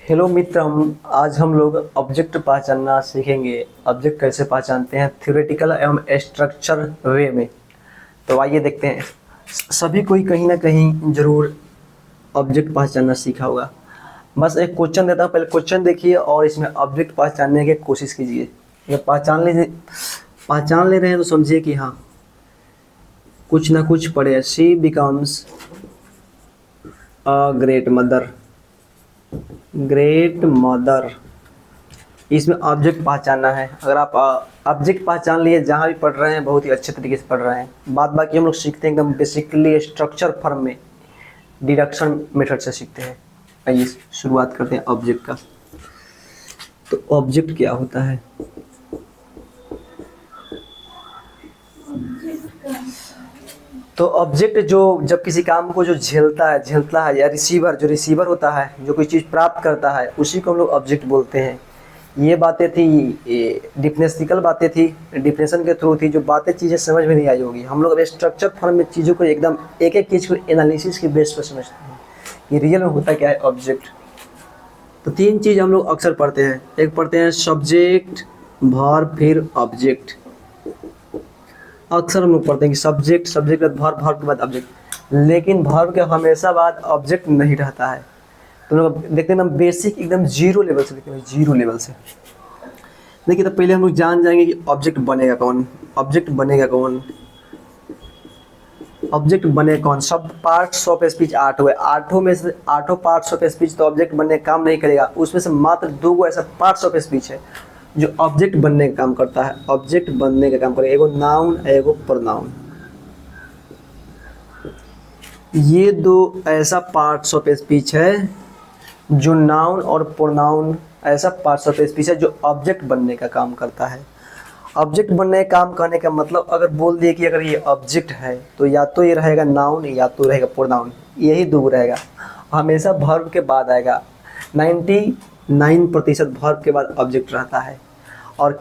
Hello मित्र, आज हम लोग ऑब्जेक्ट पहचानना सीखेंगे। ऑब्जेक्ट कैसे पहचानते हैं थ्योरेटिकल एवं स्ट्रक्चर वे में। तो आइए देखते हैं। सभी कोई कहीं ना कहीं जरूर ऑब्जेक्ट पहचानना सीखा होगा। बस एक क्वेश्चन देता हूँ, पहले क्वेश्चन देखिए और इसमें ऑब्जेक्ट पहचानने की कोशिश कीजिए। अगर पहचान ले रहे हैं तो समझिए कि हाँ, कुछ ना कुछ पढ़े। She becomes a great mother. Great mother, इसमें ऑब्जेक्ट पहचानना है। अगर आप ऑब्जेक्ट पहचान लिए, जहाँ भी पढ़ रहे हैं बहुत ही अच्छे तरीके से पढ़ रहे हैं। बाद बाकी हम लोग सीखते हैं एकदम बेसिकली स्ट्रक्चर फॉर्म में, डिडक्शन मेथड से सीखते हैं। आइए शुरुआत करते हैं ऑब्जेक्ट का। तो ऑब्जेक्ट क्या होता है? तो ऑब्जेक्ट जो जब किसी काम को जो झेलता है या रिसीवर, जो रिसीवर होता है, जो कोई चीज़ प्राप्त करता है, उसी को हम लोग ऑब्जेक्ट बोलते हैं। ये बातें थी, डिफिनेशनल बातें थी, डिफिनेशन के थ्रू थी। जो बातें चीज़ें समझ में नहीं आई होगी, हम लोग अब स्ट्रक्चर फॉर्म में चीज़ों को एकदम एक एक चीज़ को एनालिसिस के बेस पर समझते हैं कि रियल में होता क्या है ऑब्जेक्ट। तो तीन चीज़ हम लोग अक्सर पढ़ते हैं। एक पढ़ते हैं सब्जेक्ट, वर्ब, फिर ऑब्जेक्ट। अक्सर हम लोग पढ़ते हैं कि सब्जेक्ट, सब्जेक्ट के बाद वर्ब, वर्ब के बाद ऑब्जेक्ट। लेकिन वर्ब के हमेशा बाद ऑब्जेक्ट नहीं रहता है। तो लोग देखते हैं ना, बेसिक एकदम जीरो लेवल से देखते हैं, जीरो लेवल से देखिए। तो पहले हम लोग जान जाएंगे कि ऑब्जेक्ट बनेगा कौन। ऑब्जेक्ट बनेगा कौन? ऑब्जेक्ट बने कौन? सब पार्ट्स ऑफ स्पीच आठ हुए, आठों में से आठों पार्ट्स ऑफ स्पीच तो ऑब्जेक्ट बनने का काम नहीं करेगा। उसमें से मात्र दो गो ऐसा पार्ट्स ऑफ स्पीच है जो ऑब्जेक्ट बनने का काम करता है। ऑब्जेक्ट बनने का काम करेगा, एगो नाउन, एगो प्रोनाउन। ये दो ऐसा पार्ट्स ऑफ स्पीच है जो नाउन और प्रोनाउन ऐसा पार्ट्स ऑफ स्पीच है जो ऑब्जेक्ट बनने का काम करता है। ऑब्जेक्ट बनने का काम करने का मतलब, अगर बोल दिए कि अगर ये ऑब्जेक्ट है तो या तो ये रहेगा नाउन या तो रहेगा प्रोनाउन, यही दो रहेगा। हमेशा वर्ब के बाद आएगा। 99% वर्ब के बाद ऑब्जेक्ट रहता है। और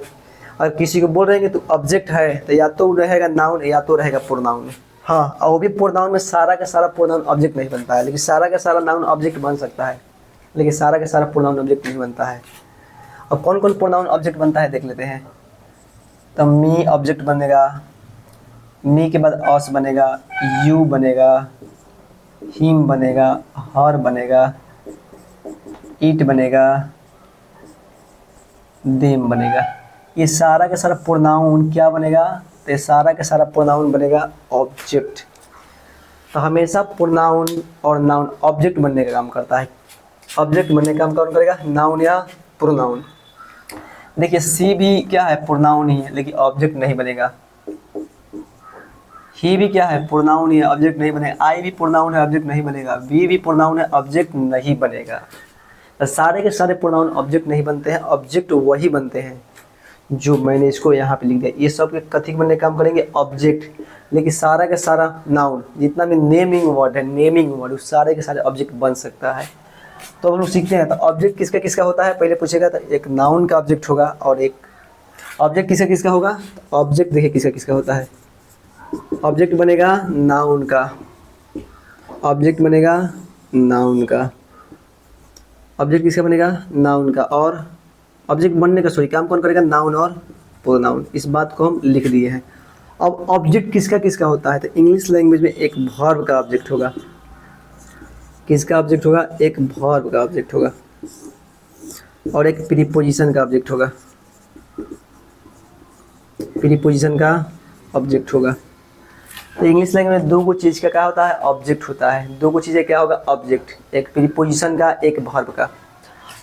अगर किसी को बोल रहे हैं कि तो ऑब्जेक्ट है, तो या तो रहेगा नाउन या तो रहेगा प्रोनाउन। हाँ, और वो भी प्रोनाउन में सारा का सारा प्रोनाउन ऑब्जेक्ट नहीं बनता है, लेकिन सारा का सारा नाउन ऑब्जेक्ट बन सकता है, लेकिन सारा का सारा प्रोनाउन ऑब्जेक्ट नहीं बनता है। अब कौन कौन प्रोनाउन ऑब्जेक्ट बनता है देख लेते हैं। तो मी ऑब्जेक्ट बनेगा, मी के बाद अस बनेगा, यू बनेगा, हिम बनेगा, हर बनेगा, इट बनेगा, देम बनेगा। ये सारा का सारा प्रोनाउन क्या बनेगा? तो ये सारा का सारा प्रोनाउन बनेगा ऑब्जेक्ट। तो हमेशा प्रोनाउन और नाउन ऑब्जेक्ट बनने का काम करता है। ऑब्जेक्ट बनने का काम कौन करेगा? नाउन या प्रोनाउन। देखिए सी भी क्या है? प्रोनाउन ही है, लेकिन ऑब्जेक्ट नहीं बनेगा। ही भी क्या है? प्रोनाउन ही है, ऑब्जेक्ट नहीं बनेगा। आई भी प्रोनाउन है, ऑब्जेक्ट नहीं बनेगा। वी भी प्रोनाउन है, ऑब्जेक्ट नहीं बनेगा। तो सारे के सारे प्रोनाउन ऑब्जेक्ट नहीं बनते हैं। ऑब्जेक्ट वही बनते हैं जो मैंने इसको यहाँ पे लिख दिया। ये सब के कथी बनने का काम करेंगे? ऑब्जेक्ट। लेकिन सारा का सारा नाउन, जितना भी नेमिंग वर्ड है, नेमिंग वर्ड, उस सारे के सारे ऑब्जेक्ट बन सकता है। तो हम लोग सीखते हैं। तो ऑब्जेक्ट किसका किसका होता है पहले पूछेगा। तो एक नाउन का ऑब्जेक्ट होगा और एक ऑब्जेक्ट किसका किसका होगा। ऑब्जेक्ट देखिए किसका किसका होता है। ऑब्जेक्ट बनेगा नाउन का, ऑब्जेक्ट बनेगा नाउन का, ऑब्जेक्ट किसका बनेगा? नाउन का। और ऑब्जेक्ट बनने का सॉरी काम कौन करेगा? नाउन और प्रोनाउन। इस बात को हम लिख दिए हैं। अब ऑब्जेक्ट किसका किसका होता है। तो इंग्लिश लैंग्वेज में एक वर्ब का ऑब्जेक्ट होगा। किसका ऑब्जेक्ट होगा? एक वर्ब का ऑब्जेक्ट होगा और एक प्रीपोजिशन का ऑब्जेक्ट होगा। प्रीपोजिशन का ऑब्जेक्ट होगा। तो इंग्लिश लैंग्वेज में दो को चीज़ का क्या होता है? ऑब्जेक्ट होता है। दो को चीज़ें क्या होगा? ऑब्जेक्ट। एक प्रीपोजिशन का, एक वर्ब का।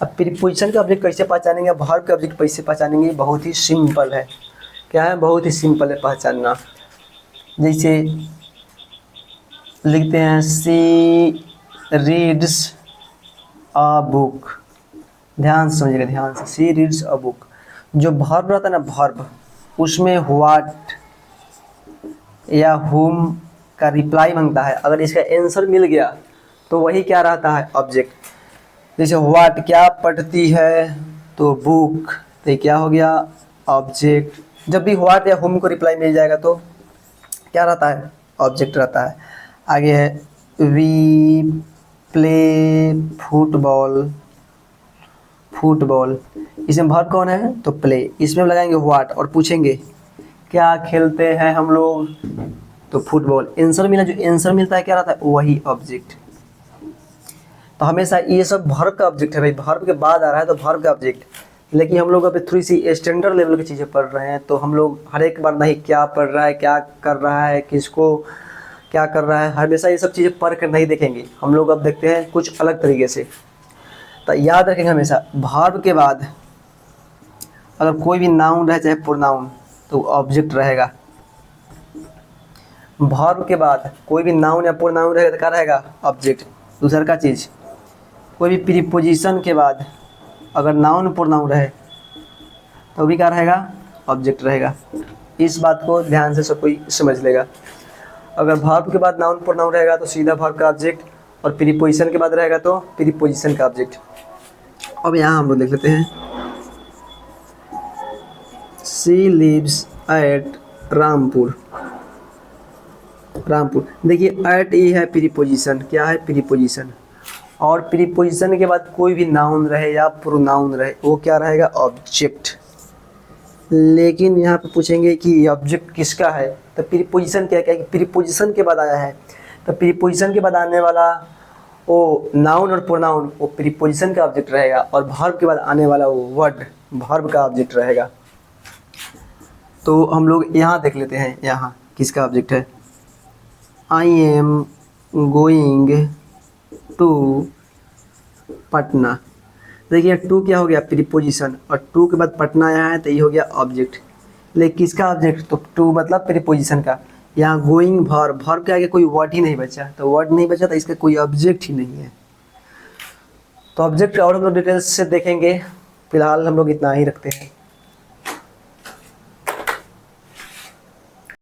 अब प्रीपोजिशन का ऑब्जेक्ट कैसे पहचानेंगे, वर्ब का ऑब्जेक्ट कैसे पहचानेंगे? बहुत ही सिंपल है। क्या है? बहुत ही सिंपल है पहचानना। जैसे लिखते हैं सी रीड्स अ बुक। ध्यान से समझिएगा, ध्यान से। सी रीड्स अ बुक। जो वर्ब रहता है ना, वर्ब, उसमें व्हाट या हुम का रिप्लाई मांगता है। अगर इसका आंसर मिल गया तो वही क्या रहता है? ऑब्जेक्ट। जैसे व्हाट क्या पढ़ती है, तो बुक, तो ये क्या हो गया? ऑब्जेक्ट। जब भी व्हाट या हुम को रिप्लाई मिल जाएगा तो क्या रहता है? ऑब्जेक्ट रहता है। आगे है वी प्ले फुटबॉल। फुटबॉल। इसमें वर्ब कौन है? तो प्ले। इसमें हम लगाएंगे व्हाट और पूछेंगे क्या खेलते हैं हम लोग? तो फुटबॉल। आंसर मिला, जो आंसर मिलता है क्या रहता है? वही ऑब्जेक्ट। तो हमेशा ये सब वर्ब का ऑब्जेक्ट है भाई, वर्ब के बाद आ रहा है तो वर्ब का ऑब्जेक्ट। लेकिन हम लोग अभी थोड़ी सी स्टैंडर्ड लेवल की चीज़ें पढ़ रहे हैं, तो हम लोग हर एक बार नहीं क्या पढ़ रहा है, क्या कर रहा है, किसको क्या कर रहा है, हमेशा ये सब चीज़ें पढ़ कर नहीं देखेंगे हम लोग। अब देखते हैं कुछ अलग तरीके से। तो याद रखेंगे हमेशा वर्ब के बाद अगर कोई भी नाउन रहे चाहे प्रोनाउन तो ऑब्जेक्ट रहेगा। वर्ब के बाद कोई भी नाउन या प्रोनाउन रहेगा तो क्या रहेगा? ऑब्जेक्ट। दूसरा का चीज़, कोई भी प्रीपोजिशन के बाद अगर नाउन प्रोनाउन रहे तो भी क्या रहेगा? ऑब्जेक्ट रहेगा। इस बात को ध्यान से सब कोई समझ लेगा। अगर वर्ब के बाद नाउन प्रोनाउन रहेगा तो सीधा वर्ब का ऑब्जेक्ट, और प्रीपोजिशन के बाद रहेगा तो प्रीपोजिशन का ऑब्जेक्ट। अब यहाँ हम लोग देख लेते हैं, she lives at Rampur. Rampur, देखिए एट ये है प्रीपोजिशन। क्या है? प्रीपोजिशन। और प्रीपोजिशन के बाद कोई भी नाउन रहे या प्रोनाउन रहे वो क्या रहेगा? ऑब्जेक्ट। लेकिन यहाँ पे पूछेंगे कि ऑब्जेक्ट किसका है, तो प्रीपोजिशन क्या है कि प्रीपोजिशन के बाद आया है, तो प्रीपोजिशन के बाद आने वाला वो नाउन और प्रोनाउन वो प्रीपोजिशन का ऑब्जेक्ट रहेगा, और वर्ब के बाद आने वाला वो वर्ड वर्ब का ऑब्जेक्ट रहेगा। तो हम लोग यहाँ देख लेते हैं, यहाँ किसका ऑब्जेक्ट है? I am going to Patna. देखिए टू क्या हो गया? प्रीपोजिशन, और टू के बाद पटना आया है तो ये हो गया ऑब्जेक्ट। लेकिन किसका ऑब्जेक्ट? तो टू मतलब प्रीपोजिशन का। यहाँ गोइंग वर्ब, वर्ब के आगे कोई वर्ड ही नहीं बचा, तो वर्ड नहीं बचा तो इसका कोई ऑब्जेक्ट ही नहीं है। तो ऑब्जेक्ट और हम लोग डिटेल्स से देखेंगे, फिलहाल हम लोग इतना ही रखते हैं।